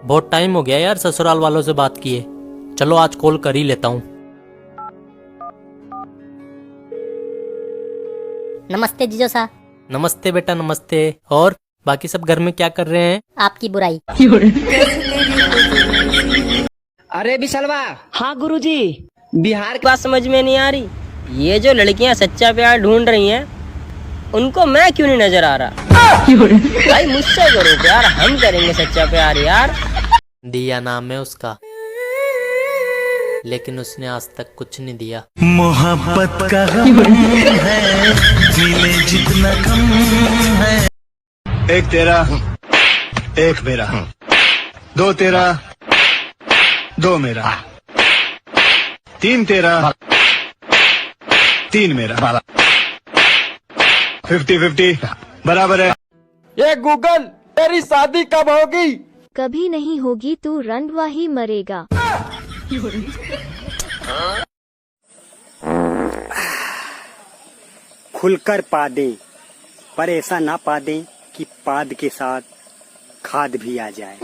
बहुत टाइम हो गया यार ससुराल वालों से बात किए। चलो आज कॉल कर ही लेता हूँ। नमस्ते जीजो सा। नमस्ते बेटा नमस्ते। और बाकी सब घर में क्या कर रहे हैं? आपकी बुराई। अरे बिशलवा। हाँ गुरुजी। बिहार की बात समझ में नहीं आ रही। ये जो लड़कियां सच्चा प्यार ढूंढ रही हैं, उनको मैं क्यों नहीं नजर आ रहा? भाई मुझसे करो प्यार, हम करेंगे सच्चा प्यार यार। दिया नाम है उसका, लेकिन उसने आज तक कुछ नहीं दिया। मोहब्बत का गम है, मिले जितना कम है। एक तेरा एक मेरा, दो तेरा दो मेरा, तीन तेरा तीन मेरा, 50-50 बराबर है। ये गूगल तेरी शादी कब होगी? कभी नहीं होगी, तू रंडवा ही मरेगा। खुलकर पा दें, पर ऐसा ना पा दें कि पाद के साथ खाद भी आ जाए।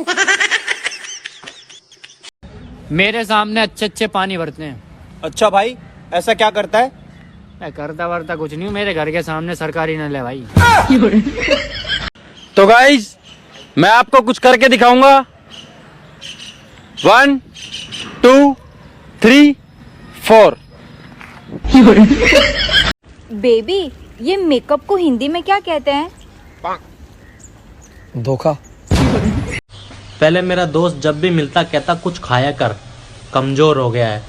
मेरे सामने अच्छे अच्छे पानी भरते हैं। अच्छा भाई, ऐसा क्या करता है? मैं करता वरता कुछ नहीं हूँ, मेरे घर के सामने सरकारी नल है भाई। तो गाइस, मैं आपको कुछ करके दिखाऊंगा। 1 2 3 4। बेबी, ये मेकअप को हिंदी में क्या कहते हैं? धोखा। पहले मेरा दोस्त जब भी मिलता कहता कुछ खाया कर, कमजोर हो गया है।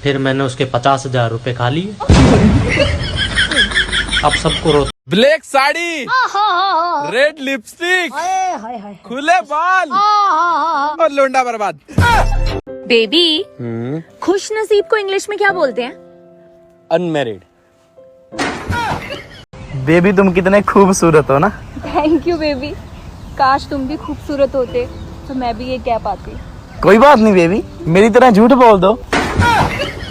फिर मैंने उसके 50,000 रुपए खा लिए। अब सबको रो। ब्लैक साड़ी, रेड लिपस्टिक, खुले बाल और लोंडा बर्बाद। बेबी, खुश नसीब को इंग्लिश में क्या बोलते हैं? अनमैरिड। बेबी तुम कितने खूबसूरत हो ना। Thank you baby. काश तुम भी खूबसूरत होते तो मैं भी ये कह पाती। कोई बात नहीं बेबी, मेरी तरह झूठ बोल दो।